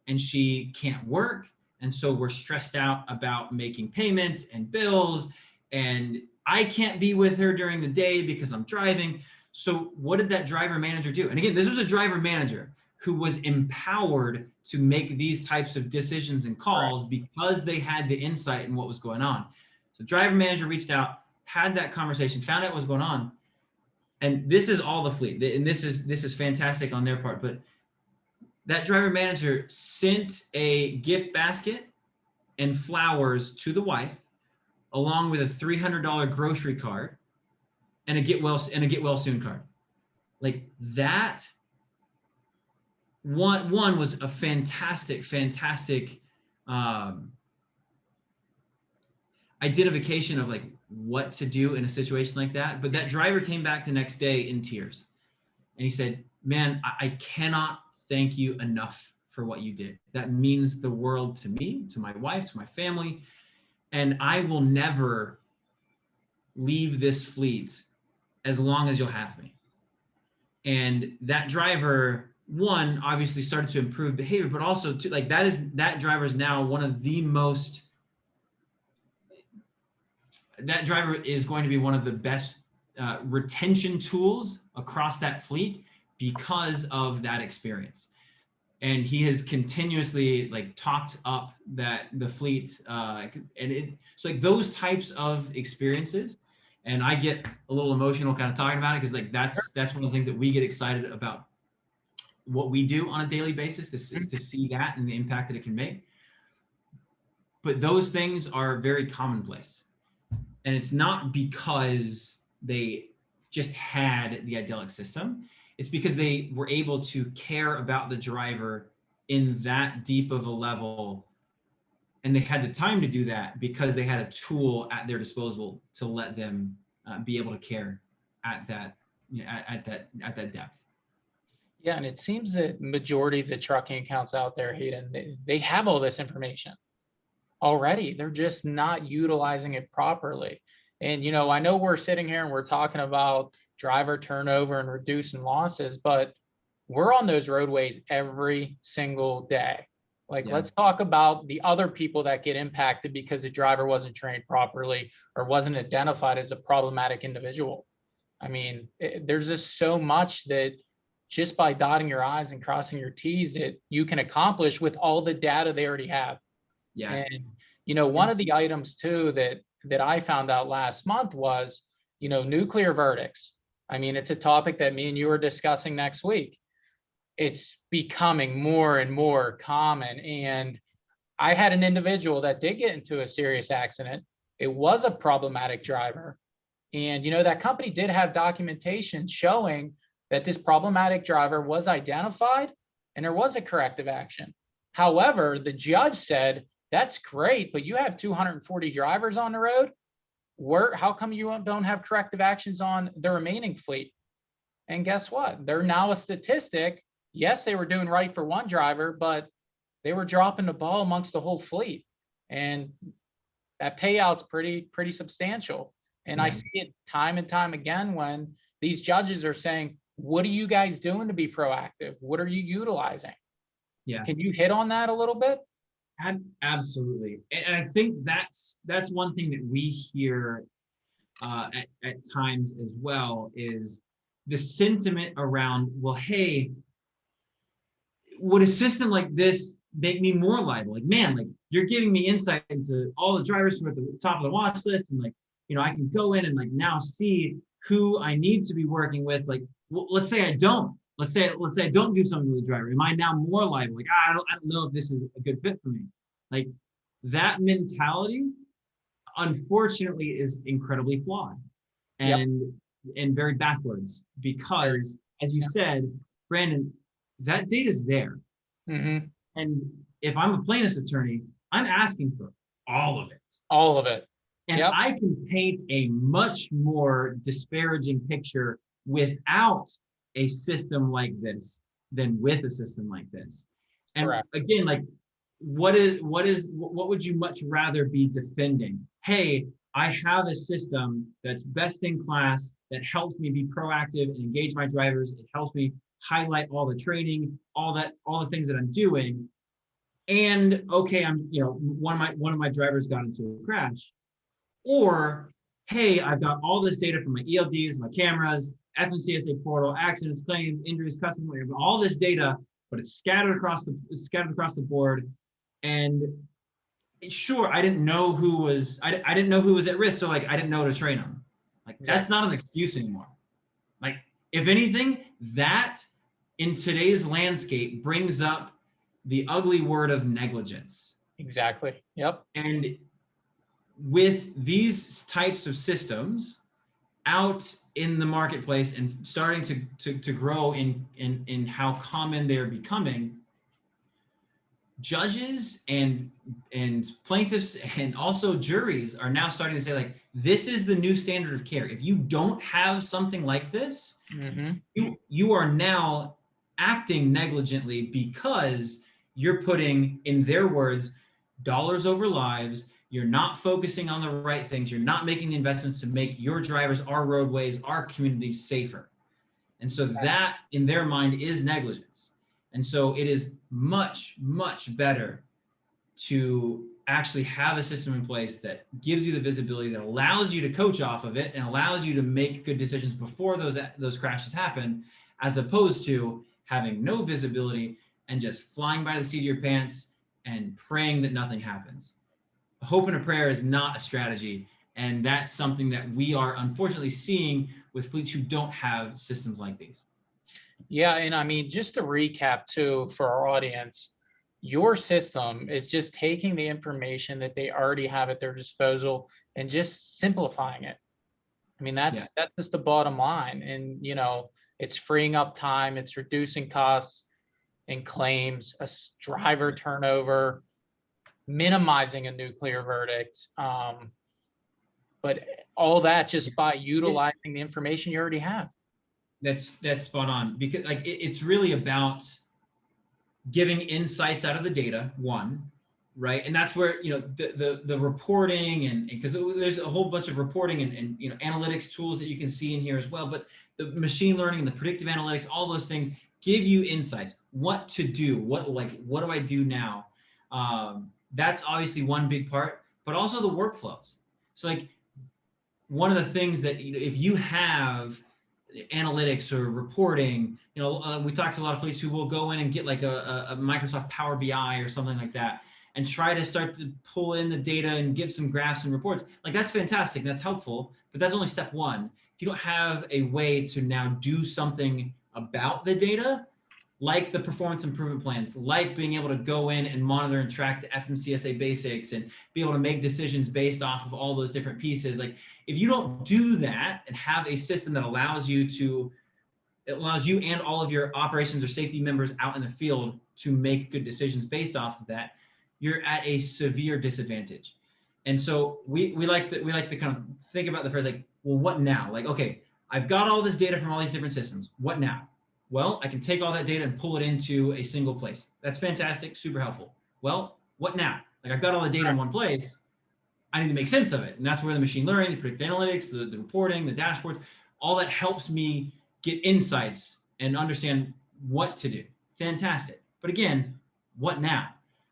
and she can't work. And so we're stressed out about making payments and bills, and I can't be with her during the day because I'm driving. So what did that driver manager do? And again, this was a driver manager who was empowered to make these types of decisions and calls because they had the insight in what was going on. So driver manager reached out, had that conversation, found out what was going on. And this is all the fleet. And this is fantastic on their part. But that driver manager sent a gift basket and flowers to the wife, along with a $300 grocery card and a get well soon card. Like that one was a fantastic identification of like what to do in a situation like that. But that driver came back the next day in tears and he said, man, I cannot thank you enough for what you did. That means the world to me, to my wife, to my family. And I will never leave this fleet as long as you'll have me. And that driver, one, obviously started to improve behavior, but also two, like that driver is now one of the most, that driver is going to be one of the best retention tools across that fleet because of that experience. And he has continuously like talked up the fleet, and so like those types of experiences. And I get a little emotional kind of talking about it because like that's one of the things that we get excited about what we do on a daily basis to see that and the impact that it can make. But those things are very commonplace, and it's not because they just had the Idelic system. It's because they were able to care about the driver in that deep of a level. And they had the time to do that because they had a tool at their disposal to let them be able to care at that, at that depth. Yeah, and it seems that majority of the trucking accounts out there, Hayden, they have all this information already. They're just not utilizing it properly. And, I know we're sitting here and we're talking about driver turnover and reducing losses, but we're on those roadways every single day. Like, let's talk about the other people that get impacted because the driver wasn't trained properly or wasn't identified as a problematic individual. I mean, there's just so much that just by dotting your I's and crossing your T's that you can accomplish with all the data they already have. Yeah. And, one of the items too that I found out last month was, nuclear verdicts. I mean, it's a topic that me and you are discussing next week. It's becoming more and more common. And I had an individual that did get into a serious accident. It was a problematic driver. And, that company did have documentation showing that this problematic driver was identified and there was a corrective action. However, the judge said, that's great, but you have 240 drivers on the road. How come you don't have corrective actions on the remaining fleet? And guess what? They're now a statistic. Yes, they were doing right for one driver, but they were dropping the ball amongst the whole fleet. And that payout's pretty substantial. And I see it time and time again when these judges are saying, what are you guys doing to be proactive? What are you utilizing? Yeah. Can you hit on that a little bit? Absolutely. And I think that's one thing that we hear at times as well is the sentiment around, well, hey, would a system like this make me more liable? Like, man, like you're giving me insight into all the drivers who are at the top of the watch list. And like, I can go in and like now see who I need to be working with. Like, well, let's say I don't. Let's say I don't do something with the driver. Am I now more liable? Like, I don't know if this is a good fit for me. Like that mentality, unfortunately, is incredibly flawed and very backwards because, as you said, Brandon, that data is there. Mm-hmm. And if I'm a plaintiff's attorney, I'm asking for all of it. All of it. And I can paint a much more disparaging picture without a system like this than with a system like this. And again, like what would you much rather be defending? Hey, I have a system that's best in class that helps me be proactive and engage my drivers. It helps me highlight all the training, all the things that I'm doing. And okay, I'm, one of my drivers got into a crash. Or, hey, I've got all this data from my ELDs, my cameras, FMCSA portal, accidents, claims, injuries, customer, all this data, but it's scattered across the board. And sure, I didn't know who was I didn't know who was at risk, so like I didn't know to train them. Like that's not an excuse anymore. Like if anything, that in today's landscape brings up the ugly word of negligence. Exactly. Yep. And with these types of systems out in the marketplace and starting to grow in how common they're becoming, judges and plaintiffs and also juries are now starting to say, like, this is the new standard of care. If you don't have something like this, you are now acting negligently because you're putting, in their words, dollars over lives. You're not focusing on the right things. You're not making the investments to make your drivers, our roadways, our communities safer. And so that, in their mind, is negligence. And so it is much, much better to actually have a system in place that gives you the visibility, that allows you to coach off of it and allows you to make good decisions before those crashes happen, as opposed to having no visibility and just flying by the seat of your pants and praying that nothing happens. Hope and a prayer is not a strategy. And that's something that we are unfortunately seeing with fleets who don't have systems like these. Yeah, and I mean, just to recap too, for our audience, your system is just taking the information that they already have at their disposal and just simplifying it. I mean, that's just the bottom line. And, you know, it's freeing up time, it's reducing costs and claims, a driver turnover, minimizing a nuclear verdict. But all that just by utilizing the information you already have. That's spot on, because like it's really about giving insights out of the data, one, right? And that's where, you know, the reporting and because there's a whole bunch of reporting and you know, analytics tools that you can see in here as well, but the machine learning and the predictive analytics, all those things give you insights, what to do, what do I do now? That's obviously one big part, but also the workflows. So like one of the things that, you know, if you have analytics or reporting, you know, we talked to a lot of fleets who will go in and get like a Microsoft Power BI or something like that and try to start to pull in the data and give some graphs and reports. Like that's fantastic, that's helpful, but that's only step one. If you don't have a way to now do something about the data, like the performance improvement plans, like being able to go in and monitor and track the FMCSA basics and be able to make decisions based off of all those different pieces. Like if you don't do that and have a system that allows you and all of your operations or safety members out in the field to make good decisions based off of that, you're at a severe disadvantage. And so we like to kind of think about the phrase like, well, what now? Like, okay, I've got all this data from all these different systems. What now? Well, I can take all that data and pull it into a single place. That's fantastic, super helpful. Well, what now? Like I've got all the data in one place. I need to make sense of it. And that's where the machine learning, the predictive analytics, the reporting, the dashboards, all that helps me get insights and understand what to do. Fantastic. But again, what now?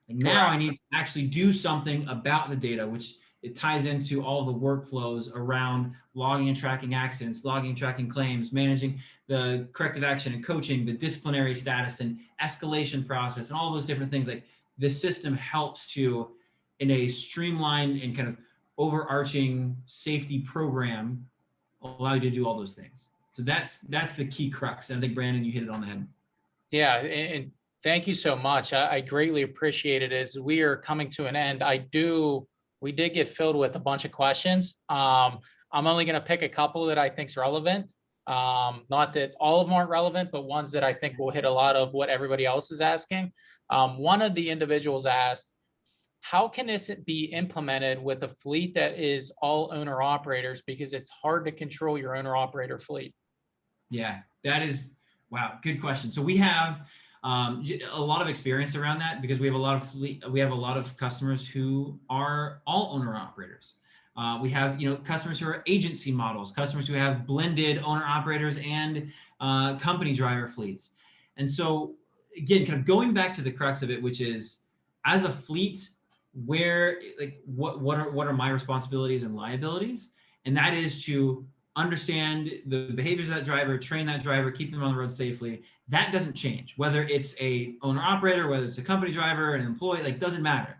Like now I need to actually do something about the data, which it ties into all the workflows around logging and tracking accidents, logging and tracking claims, managing the corrective action and coaching, the disciplinary status and escalation process, and all those different things. Like this system helps to, in a streamlined and kind of overarching safety program, allow you to do all those things. So that's the key crux. And I think, Brandon, you hit it on the head. Yeah, and thank you so much. I greatly appreciate it. As we are coming to an end, we did get filled with a bunch of questions. I'm only going to pick a couple that I think is relevant. Not that all of them aren't relevant, but ones that I think will hit a lot of what everybody else is asking. One of the individuals asked, how can this be implemented with a fleet that is all owner operators? Because it's hard to control your owner operator fleet. Yeah, that is, wow, good question. So we have a lot of experience around that because we have a lot of customers who are all owner operators. We have, you know, customers who are agency models, customers who have blended owner operators and company driver fleets. And so again, kind of going back to the crux of it, which is as a fleet, where like what are my responsibilities and liabilities? And that is to understand the behaviors of that driver, train that driver, keep them on the road safely. That doesn't change. Whether it's a owner operator, whether it's a company driver, an employee, like doesn't matter.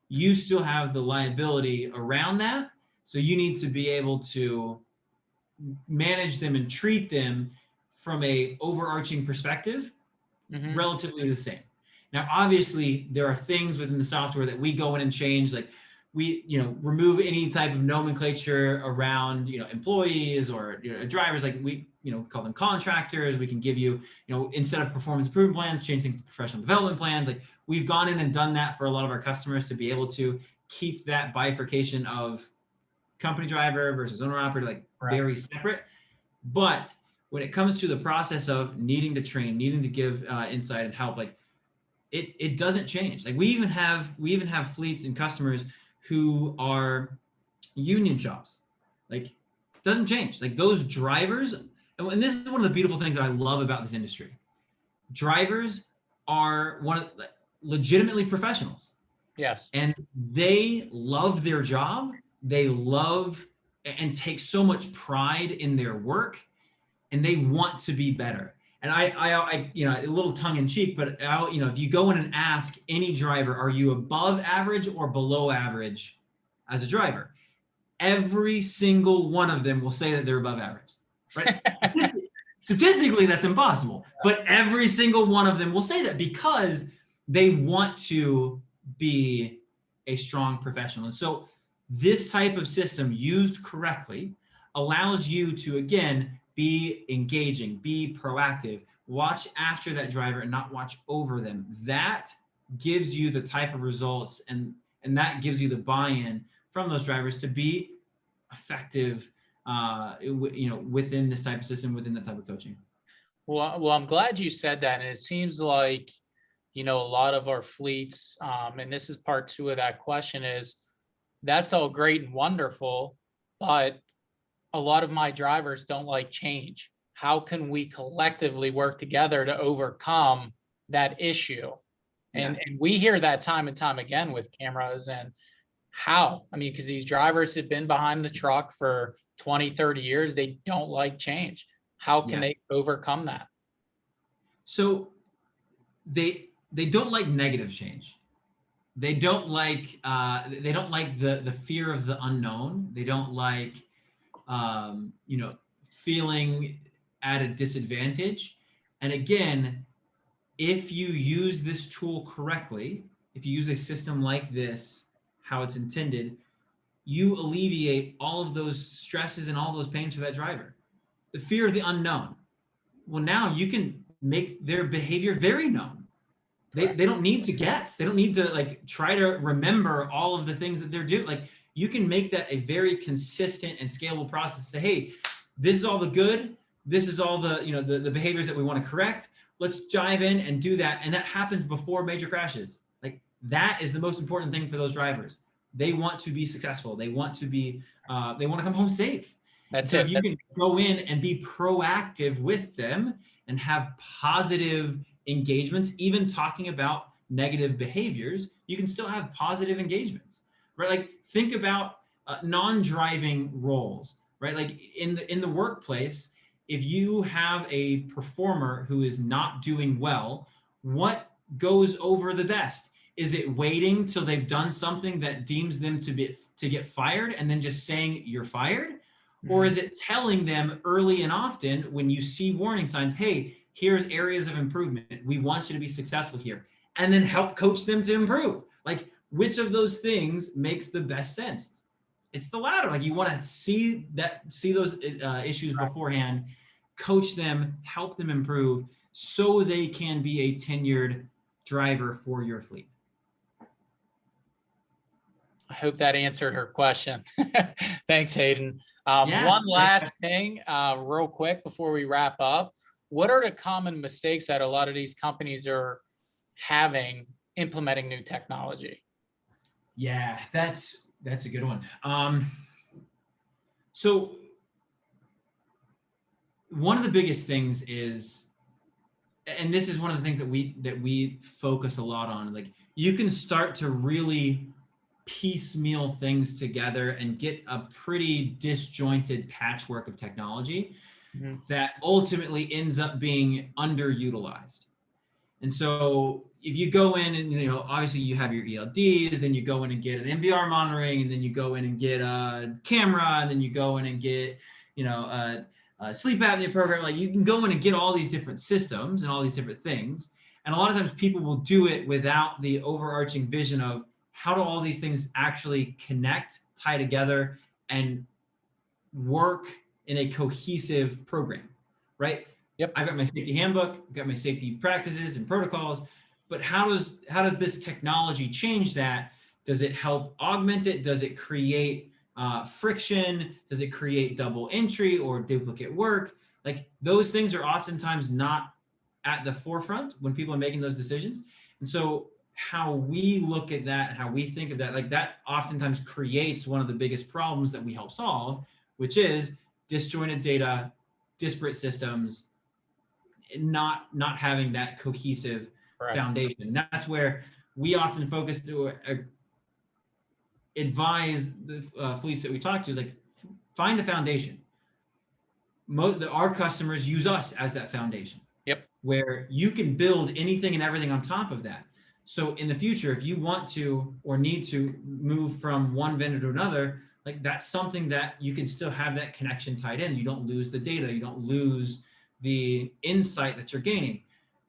You still have the liability around that. So you need to be able to manage them and treat them from a overarching perspective, relatively the same. Now, obviously, there are things within the software that we go in and change, like we, remove any type of nomenclature around, employees or drivers, like we, call them contractors. We can give you, instead of performance improvement plans, change things to professional development plans. Like we've gone in and done that for a lot of our customers to be able to keep that bifurcation of company driver versus owner operator, like very separate. But when it comes to the process of needing to train, needing to give insight and help, like it doesn't change. Like we even have fleets and customers who are union shops. Like it doesn't change. Like those drivers, and this is one of the beautiful things that I love about this industry. Drivers are legitimately professionals. Yes. And they love their job. They love and take so much pride in their work, and they want to be better. And I a little tongue in cheek, but if you go in and ask any driver, are you above average or below average as a driver? Every single one of them will say that they're above average, right? Statistically, that's impossible, but every single one of them will say that because they want to be a strong professional. And so this type of system used correctly allows you to, again, be engaging, be proactive, watch after that driver and not watch over them. That gives you the type of results and that gives you the buy-in from those drivers to be effective, within this type of system, within that type of coaching. Well, I'm glad you said that. And it seems like, a lot of our fleets, and this is part 2 of that question, is that's all great and wonderful, but a lot of my drivers don't like change. How can we collectively work together to overcome that issue? And we hear that time and time again with cameras. And how? I mean, because these drivers have been behind the truck for 20, 30 years. They don't like change. How can they overcome that? So they don't like negative change. They don't like the fear of the unknown. They don't like feeling at a disadvantage. And again, if you use this tool correctly, if you use a system like this, how it's intended, you alleviate all of those stresses and all those pains for that driver. The fear of the unknown. Well, now you can make their behavior very known. They don't need to guess. They don't need to try to remember all of the things that they're doing. Like you can make that a very consistent and scalable process. Say, hey, this is all the good. This is all the, the behaviors that we want to correct. Let's dive in and do that. And that happens before major crashes. Like that is the most important thing for those drivers. They want to be successful. They want to be, they want to come home safe. That's so it. If you can go in and be proactive with them and have positive engagements, even talking about negative behaviors, you can still have positive engagements, right? Like think about non-driving roles, right? Like in the workplace, if you have a performer who is not doing well, what goes over the best? Is it waiting till they've done something that deems them to get fired and then just saying you're fired? Mm-hmm. Or is it telling them early and often when you see warning signs, hey, here's areas of improvement. We want you to be successful here, and then help coach them to improve. Like which of those things makes the best sense? It's the latter. Like you want to see those issues beforehand, coach them, help them improve so they can be a tenured driver for your fleet. I hope that answered her question. Thanks, Hayden. One last thing, real quick before we wrap up. What are the common mistakes that a lot of these companies are having implementing new technology? Yeah, that's a good one. So one of the biggest things is, and this is one of the things that we focus a lot on, like you can start to really piecemeal things together and get a pretty disjointed patchwork of technology that ultimately ends up being underutilized. And so if you go in and, obviously you have your ELD, then you go in and get an MVR monitoring, and then you go in and get a camera, and then you go in and get, a sleep apnea program. Like, you can go in and get all these different systems and all these different things. And a lot of times people will do it without the overarching vision of how do all these things actually connect, tie together, and work in a cohesive program, right? Yep. I've got my safety handbook, I've got my safety practices and protocols, but how does this technology change that? Does it help augment it? Does it create friction? Does it create double entry or duplicate work? Like, those things are oftentimes not at the forefront when people are making those decisions. And so how we look at that, how we think of that, like, that oftentimes creates one of the biggest problems that we help solve, which is disjointed data, disparate systems, not having that cohesive foundation. And that's where we often focus to advise the fleets that we talk to, is like, find a foundation. Our customers use us as that foundation. Yep. Where you can build anything and everything on top of that. So in the future, if you want to or need to move from one vendor to another, like, that's something that you can still have that connection tied in. You don't lose the data. You don't lose the insight that you're gaining.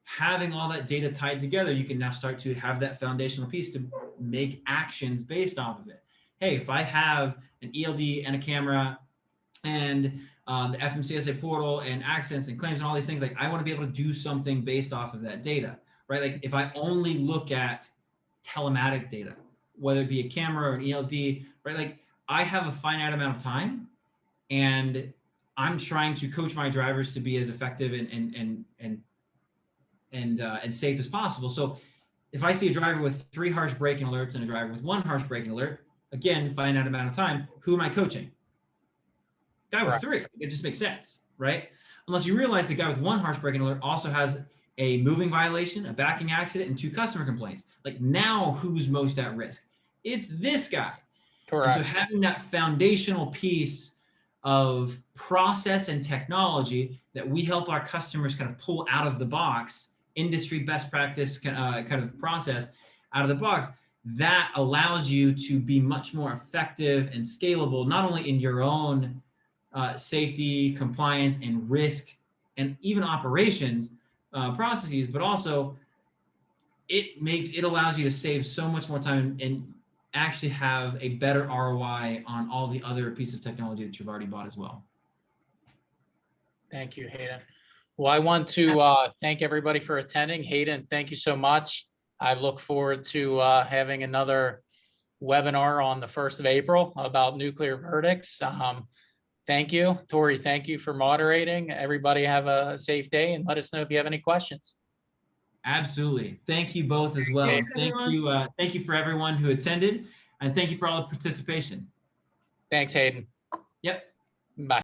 Having all that data tied together, you can now start to have that foundational piece to make actions based off of it. Hey, if I have an ELD and a camera and the FMCSA portal and accidents and claims and all these things, like, I want to be able to do something based off of that data, right? Like, if I only look at telematic data, whether it be a camera or an ELD, right? Like, I have a finite amount of time, and I'm trying to coach my drivers to be as effective and safe as possible. So if I see a driver with 3 harsh braking alerts and a driver with 1 harsh braking alert, again, finite amount of time, who am I coaching? Guy with 3. It just makes sense, right? Unless you realize the guy with 1 harsh braking alert also has a moving violation, a backing accident, and 2 customer complaints. Like, now who's most at risk? It's this guy. Correct. And so having that foundational piece of process and technology that we help our customers kind of pull out of the box, industry best practice kind of process out of the box, that allows you to be much more effective and scalable, not only in your own safety, compliance, and risk, and even operations processes, but also it allows you to save so much more time and actually have a better ROI on all the other pieces of technology that you've already bought as well. Thank you, Hayden. Well, I want to thank everybody for attending. Hayden, thank you so much. I look forward to having another webinar on the 1st of April about nuclear verdicts. Thank you. Tori, thank you for moderating. Everybody have a safe day, and let us know if you have any questions. Absolutely. Thank you both as well. Thanks, Thank you for everyone who attended, and thank you for all the participation. Thanks, Hayden. Yep. Bye.